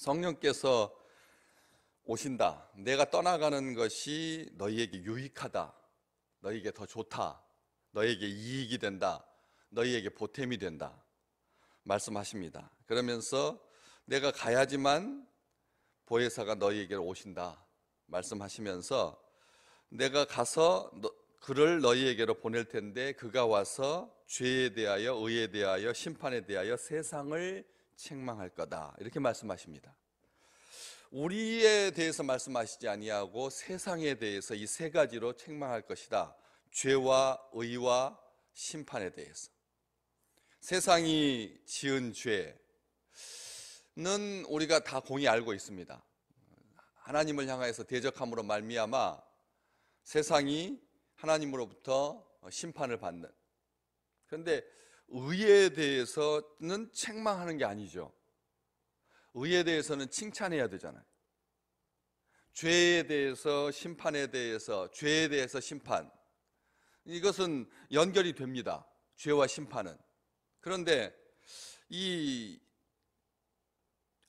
성령께서 오신다. 내가 떠나가는 것이 너희에게 유익하다. 너희에게 더 좋다. 너희에게 이익이 된다. 너희에게 보탬이 된다. 말씀하십니다. 그러면서 내가 가야지만 보혜사가 너희에게로 오신다. 말씀하시면서 내가 가서 그를 너희에게로 보낼 텐데 그가 와서 죄에 대하여 의에 대하여 심판에 대하여 세상을 책망할 거다. 이렇게 말씀하십니다. 우리에 대해서 말씀하시지 아니하고 세상에 대해서 이 세 가지로 책망할 것이다. 죄와 의와 심판에 대해서. 세상이 지은 죄는 우리가 다 공히 알고 있습니다. 하나님을 향해서 대적함으로 말미암아 세상이 하나님으로부터 심판을 받는. 그런데 의에 대해서는 책망하는 게 아니죠. 의에 대해서는 칭찬해야 되잖아요. 죄에 대해서 심판에 대해서, 죄에 대해서 심판, 이것은 연결이 됩니다. 죄와 심판은. 그런데 이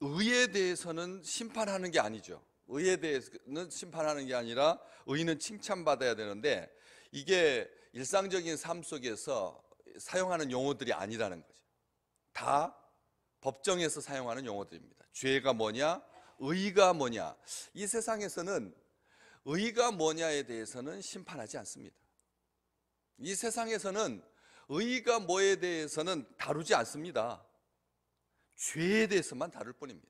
의에 대해서는 심판하는 게 아니죠. 의에 대해서는 심판하는 게 아니라 의는 칭찬받아야 되는데 이게 일상적인 삶 속에서 사용하는 용어들이 아니라는 거죠. 다 법정에서 사용하는 용어들입니다. 죄가 뭐냐, 의가 뭐냐. 이 세상에서는 의가 뭐냐에 대해서는 심판하지 않습니다. 이 세상에서는 의가 뭐에 대해서는 다루지 않습니다. 죄에 대해서만 다룰 뿐입니다.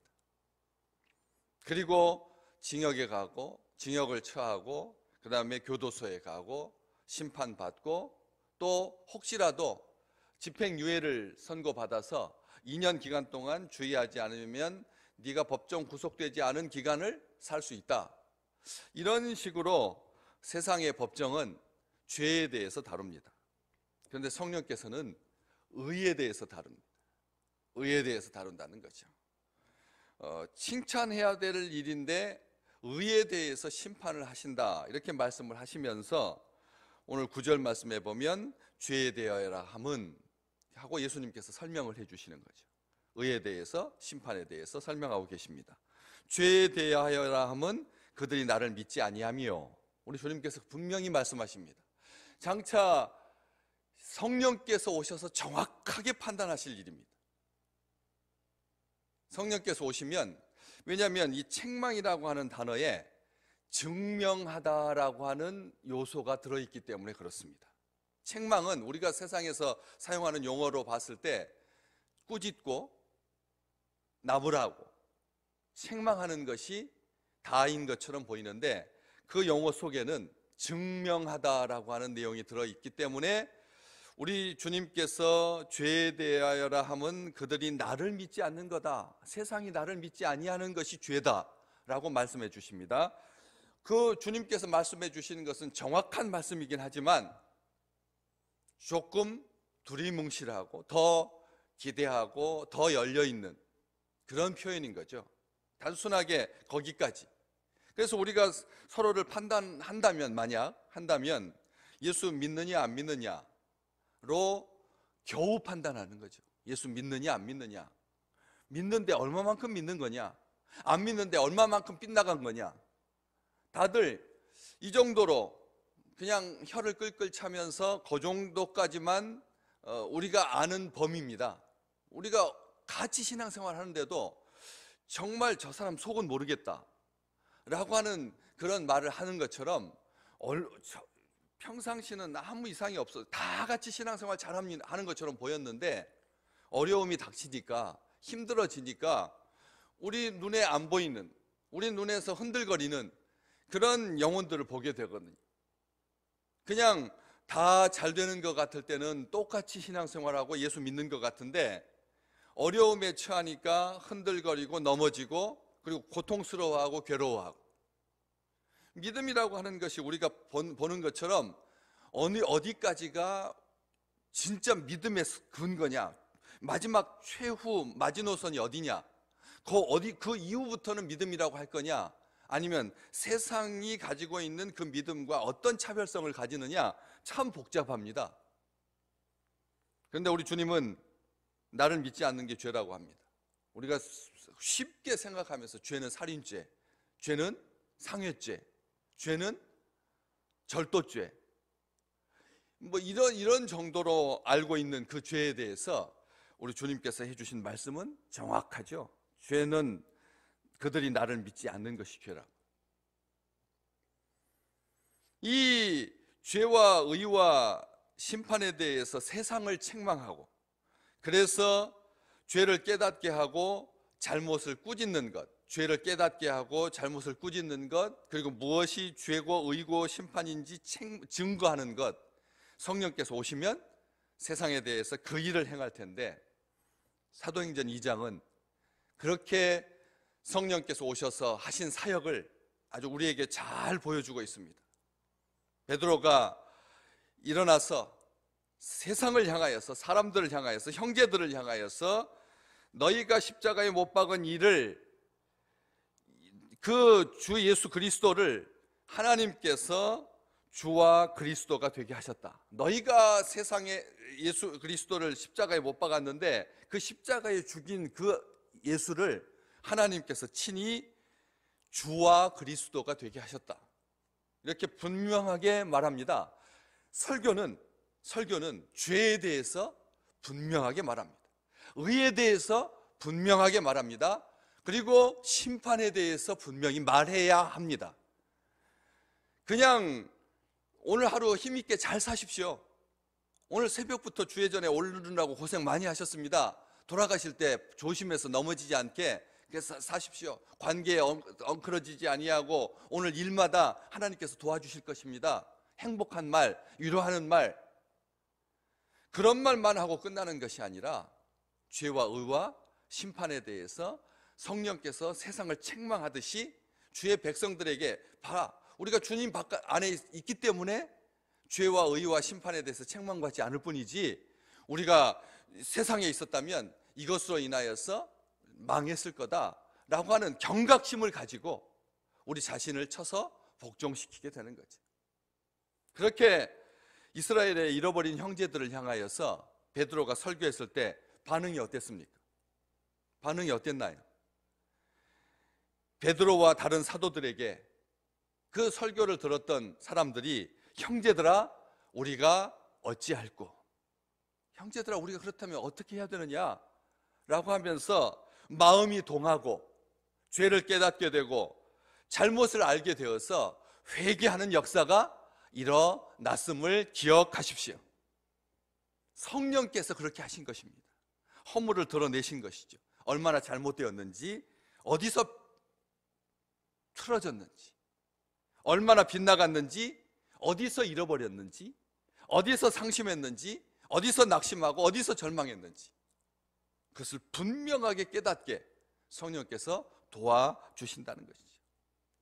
그리고 징역에 가고 징역을 처하고 그 다음에 교도소에 가고 심판받고 또 혹시라도 집행유예를 선고받아서 2년 기간 동안 주의하지 않으면 네가 법정 구속되지 않은 기간을 살 수 있다. 이런 식으로 세상의 법정은 죄에 대해서 다룹니다. 그런데 성령께서는 의에 대해서 다룹니다. 의에 대해서 다룬다는 거죠. 칭찬해야 될 일인데 의에 대해서 심판을 하신다. 이렇게 말씀을 하시면서 오늘 9절 말씀에 보면 죄에 대하여라 함은 하고 예수님께서 설명을 해 주시는 거죠. 의에 대해서 심판에 대해서 설명하고 계십니다. 죄에 대하여라 함은 그들이 나를 믿지 아니하며, 우리 주님께서 분명히 말씀하십니다. 장차 성령께서 오셔서 정확하게 판단하실 일입니다. 성령께서 오시면, 왜냐하면 이 책망이라고 하는 단어에 증명하다라고 하는 요소가 들어있기 때문에 그렇습니다. 책망은 우리가 세상에서 사용하는 용어로 봤을 때 꾸짖고 나무라고 책망하는 것이 다인 것처럼 보이는데 그 용어 속에는 증명하다라고 하는 내용이 들어있기 때문에 우리 주님께서 죄에 대하여라 함은 그들이 나를 믿지 않는 거다. 세상이 나를 믿지 아니하는 것이 죄다라고 말씀해 주십니다. 그 주님께서 말씀해 주시는 것은 정확한 말씀이긴 하지만 조금 두리뭉실하고 더 기대하고 더 열려있는 그런 표현인 거죠. 단순하게 거기까지. 그래서 우리가 서로를 판단한다면, 만약 한다면 예수 믿느냐 안 믿느냐로 겨우 판단하는 거죠. 예수 믿느냐 안 믿느냐, 믿는데 얼마만큼 믿는 거냐, 안 믿는데 얼마만큼 빗나간 거냐. 다들 이 정도로 그냥 혀를 끌끌 차면서 그 정도까지만 우리가 아는 범위입니다. 우리가 같이 신앙생활 하는데도 정말 저 사람 속은 모르겠다 라고 하는 그런 말을 하는 것처럼 평상시는 아무 이상이 없어, 다 같이 신앙생활 잘하는 것처럼 보였는데 어려움이 닥치니까, 힘들어지니까 우리 눈에 안 보이는, 우리 눈에서 흔들거리는 그런 영혼들을 보게 되거든요. 그냥 다 잘 되는 것 같을 때는 똑같이 신앙생활하고 예수 믿는 것 같은데 어려움에 처하니까 흔들거리고 넘어지고 그리고 고통스러워하고 괴로워하고. 믿음이라고 하는 것이 우리가 보는 것처럼 어디까지가 진짜 믿음의 근거냐, 마지막 최후 마지노선이 어디냐, 그 이후부터는 믿음이라고 할 거냐, 아니면 세상이 가지고 있는 그 믿음과 어떤 차별성을 가지느냐, 참 복잡합니다. 그런데 우리 주님은 나를 믿지 않는 게 죄라고 합니다. 우리가 쉽게 생각하면서 죄는 살인죄, 죄는 상해죄, 죄는 절도죄, 뭐 이런 정도로 알고 있는 그 죄에 대해서 우리 주님께서 해주신 말씀은 정확하죠. 죄는 그들이 나를 믿지 않는 것이 죄라. 이 죄와 의와 심판에 대해서 세상을 책망하고, 그래서 죄를 깨닫게 하고 잘못을 꾸짖는 것, 죄를 깨닫게 하고 잘못을 꾸짖는 것, 그리고 무엇이 죄고 의고 심판인지 증거하는 것, 성령께서 오시면 세상에 대해서 그 일을 행할 텐데, 사도행전 2장은 그렇게 성령께서 오셔서 하신 사역을 아주 우리에게 잘 보여주고 있습니다. 베드로가 일어나서 세상을 향하여서, 사람들을 향하여서, 형제들을 향하여서 너희가 십자가에 못 박은 이를, 그 주 예수 그리스도를 하나님께서 주와 그리스도가 되게 하셨다. 너희가 세상에 예수 그리스도를 십자가에 못 박았는데 그 십자가에 죽인 그 예수를 하나님께서 친히 주와 그리스도가 되게 하셨다. 이렇게 분명하게 말합니다. 설교는 죄에 대해서 분명하게 말합니다. 의에 대해서 분명하게 말합니다. 그리고 심판에 대해서 분명히 말해야 합니다. 그냥 오늘 하루 힘있게 잘 사십시오. 오늘 새벽부터 주회전에 오르느라고 고생 많이 하셨습니다. 돌아가실 때 조심해서 넘어지지 않게 사십시오. 관계에 엉클어지지 아니하고 오늘 일마다 하나님께서 도와주실 것입니다. 행복한 말, 위로하는 말, 그런 말만 하고 끝나는 것이 아니라 죄와 의와 심판에 대해서 성령께서 세상을 책망하듯이 주의 백성들에게, 봐라, 우리가 주님 안에 있기 때문에 죄와 의와 심판에 대해서 책망받지 않을 뿐이지, 우리가 세상에 있었다면 이것으로 인하여서 망했을 거다라고 하는 경각심을 가지고 우리 자신을 쳐서 복종시키게 되는 거죠. 그렇게 이스라엘의 잃어버린 형제들을 향하여서 베드로가 설교했을 때 반응이 어땠습니까? 반응이 어땠나요? 베드로와 다른 사도들에게 그 설교를 들었던 사람들이, 형제들아 우리가 어찌할꼬, 형제들아 우리가 그렇다면 어떻게 해야 되느냐 라고 하면서 마음이 동하고 죄를 깨닫게 되고 잘못을 알게 되어서 회개하는 역사가 일어났음을 기억하십시오. 성령께서 그렇게 하신 것입니다. 허물을 드러내신 것이죠. 얼마나 잘못되었는지, 어디서 틀어졌는지, 얼마나 빗나갔는지, 어디서 잃어버렸는지, 어디서 상심했는지, 어디서 낙심하고 어디서 절망했는지, 그것을 분명하게 깨닫게 성령께서 도와주신다는 것이죠.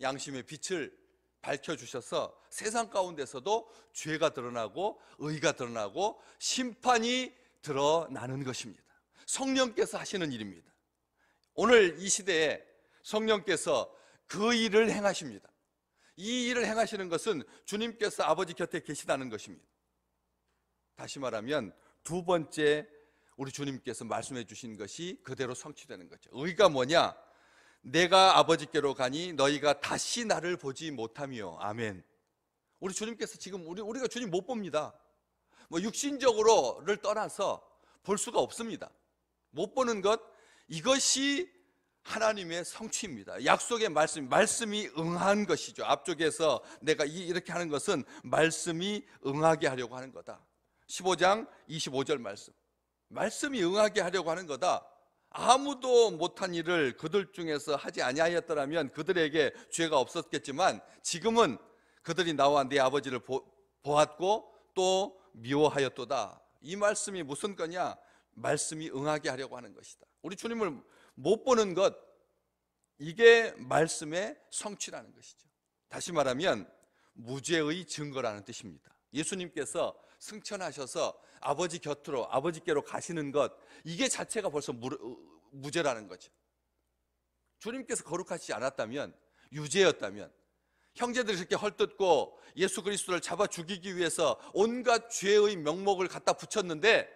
양심의 빛을 밝혀주셔서 세상 가운데서도 죄가 드러나고 의가 드러나고 심판이 드러나는 것입니다. 성령께서 하시는 일입니다. 오늘 이 시대에 성령께서 그 일을 행하십니다. 이 일을 행하시는 것은 주님께서 아버지 곁에 계시다는 것입니다. 다시 말하면 두 번째 우리 주님께서 말씀해 주신 것이 그대로 성취되는 거죠. 의가 뭐냐? 내가 아버지께로 가니 너희가 다시 나를 보지 못하며. 아멘. 우리 주님께서 지금 우리가 주님 못 봅니다. 뭐 육신적으로를 떠나서 볼 수가 없습니다. 못 보는 것, 이것이 하나님의 성취입니다. 약속의 말씀이 응한 것이죠. 앞쪽에서 내가 이렇게 하는 것은 말씀이 응하게 하려고 하는 거다. 15장 25절 말씀이 응하게 하려고 하는 거다. 아무도 못한 일을 그들 중에서 하지 아니하였더라면 그들에게 죄가 없었겠지만 지금은 그들이 나와 내 아버지를 보았고 또 미워하였도다. 이 말씀이 무슨 거냐? 말씀이 응하게 하려고 하는 것이다. 우리 주님을 못 보는 것, 이게 말씀의 성취라는 것이죠. 다시 말하면 무죄의 증거라는 뜻입니다. 예수님께서 승천하셔서 아버지 곁으로, 아버지께로 가시는 것, 이게 자체가 벌써 무죄라는 거죠. 주님께서 거룩하시지 않았다면, 유죄였다면, 형제들이 이렇게 헐뜯고 예수 그리스도를 잡아 죽이기 위해서 온갖 죄의 명목을 갖다 붙였는데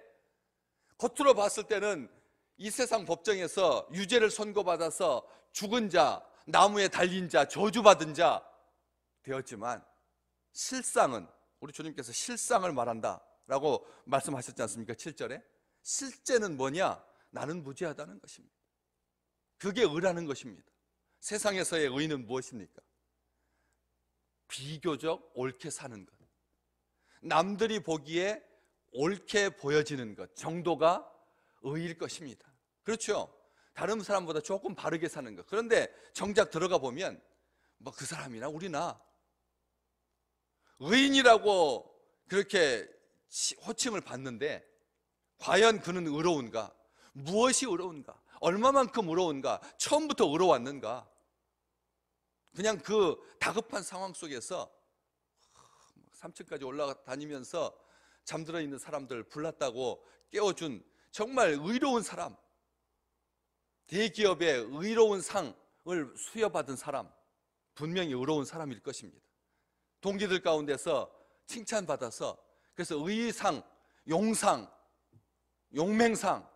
겉으로 봤을 때는 이 세상 법정에서 유죄를 선고받아서 죽은 자, 나무에 달린 자, 저주받은 자 되었지만 실상은, 우리 주님께서 실상을 말한다라고 말씀하셨지 않습니까? 7절에. 실제는 뭐냐? 나는 무죄하다는 것입니다. 그게 의라는 것입니다. 세상에서의 의는 무엇입니까? 비교적 옳게 사는 것, 남들이 보기에 옳게 보여지는 것 정도가 의일 것입니다. 그렇죠? 다른 사람보다 조금 바르게 사는 것. 그런데 정작 들어가 보면 뭐 그 사람이나 우리나 의인이라고 그렇게 호칭을 받는데 과연 그는 의로운가? 무엇이 의로운가? 얼마만큼 의로운가? 처음부터 의로웠는가? 그냥 그 다급한 상황 속에서 3층까지 올라다니면서 잠들어 있는 사람들 불났다고 깨워준 정말 의로운 사람, 대기업의 의로운 상을 수여받은 사람, 분명히 의로운 사람일 것입니다. 동기들 가운데서 칭찬받아서 그래서 의상, 용상, 용맹상,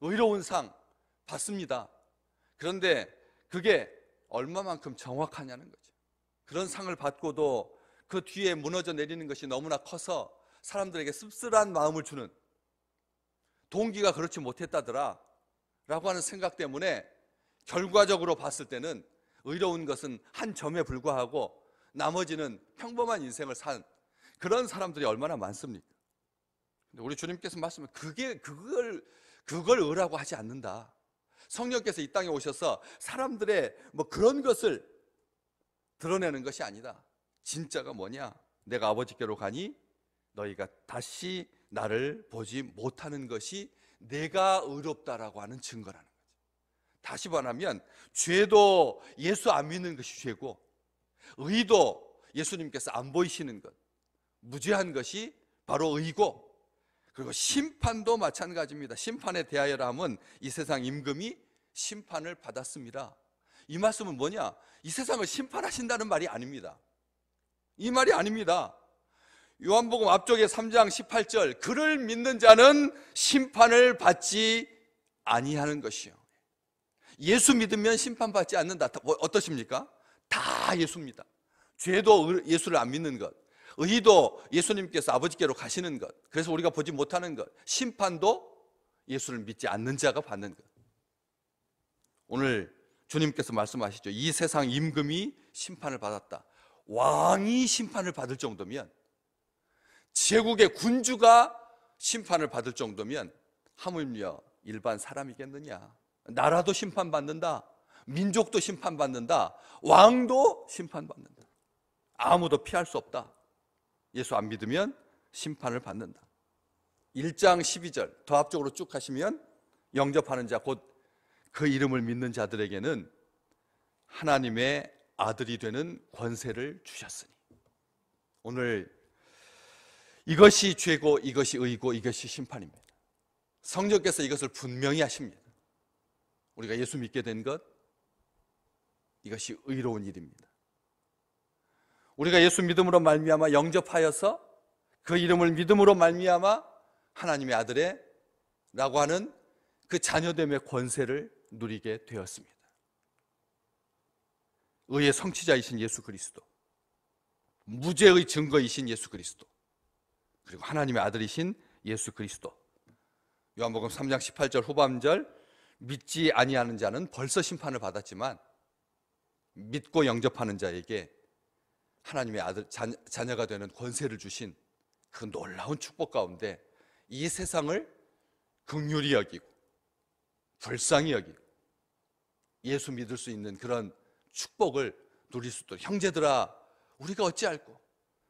의로운 상 받습니다. 그런데 그게 얼마만큼 정확하냐는 거죠. 그런 상을 받고도 그 뒤에 무너져 내리는 것이 너무나 커서 사람들에게 씁쓸한 마음을 주는, 동기가 그렇지 못했다더라 라고 하는 생각 때문에 결과적으로 봤을 때는 의로운 것은 한 점에 불과하고 나머지는 평범한 인생을 산 그런 사람들이 얼마나 많습니까? 근데 우리 주님께서 말씀은 그걸 의라고 하지 않는다. 성령께서 이 땅에 오셔서 사람들의 뭐 그런 것을 드러내는 것이 아니다. 진짜가 뭐냐? 내가 아버지께로 가니 너희가 다시 나를 보지 못하는 것이 내가 의롭다라고 하는 증거라는 거죠. 다시 말하면 죄도 예수 안 믿는 것이 죄고, 의도 예수님께서 안 보이시는 것, 무죄한 것이 바로 의고, 그리고 심판도 마찬가지입니다. 심판에 대하여라 함은 이 세상 임금이 심판을 받았습니다. 이 말씀은 뭐냐? 이 세상을 심판하신다는 말이 아닙니다. 이 말이 아닙니다. 요한복음 앞쪽에 3장 18절, 그를 믿는 자는 심판을 받지 아니하는 것이요. 예수 믿으면 심판받지 않는다. 어떠십니까? 다 예수입니다. 죄도 예수를 안 믿는 것, 의도 예수님께서 아버지께로 가시는 것, 그래서 우리가 보지 못하는 것, 심판도 예수를 믿지 않는 자가 받는 것. 오늘 주님께서 말씀하시죠. 이 세상 임금이 심판을 받았다. 왕이 심판을 받을 정도면, 제국의 군주가 심판을 받을 정도면 하물며 일반 사람이겠느냐? 나라도 심판받는다, 민족도 심판받는다, 왕도 심판받는다. 아무도 피할 수 없다. 예수 안 믿으면 심판을 받는다. 1장 12절 더 앞쪽으로 쭉 하시면 영접하는 자, 곧 그 이름을 믿는 자들에게는 하나님의 아들이 되는 권세를 주셨으니. 오늘 이것이 죄고, 이것이 의고, 이것이 심판입니다. 성령께서 이것을 분명히 하십니다. 우리가 예수 믿게 된 것, 이것이 의로운 일입니다. 우리가 예수 믿음으로 말미암아 영접하여서 그 이름을 믿음으로 말미암아 하나님의 아들의 라고 하는 그 자녀됨의 권세를 누리게 되었습니다. 의의 성취자이신 예수 그리스도, 무죄의 증거이신 예수 그리스도, 그리고 하나님의 아들이신 예수 그리스도. 요한복음 3장 18절 후반절, 믿지 아니하는 자는 벌써 심판을 받았지만 믿고 영접하는 자에게 하나님의 아들, 자녀가 되는 권세를 주신 그 놀라운 축복 가운데 이 세상을 긍휼히 여기고 불쌍히 여기고 예수 믿을 수 있는 그런 축복을 누릴 수 있도록, 형제들아 우리가 어찌할꼬,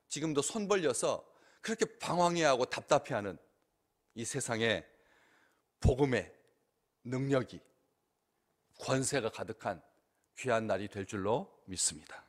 지금도 손 벌려서 그렇게 방황해하고 답답해하는 이 세상에 복음의 능력이, 권세가 가득한 귀한 날이 될 줄로 믿습니다.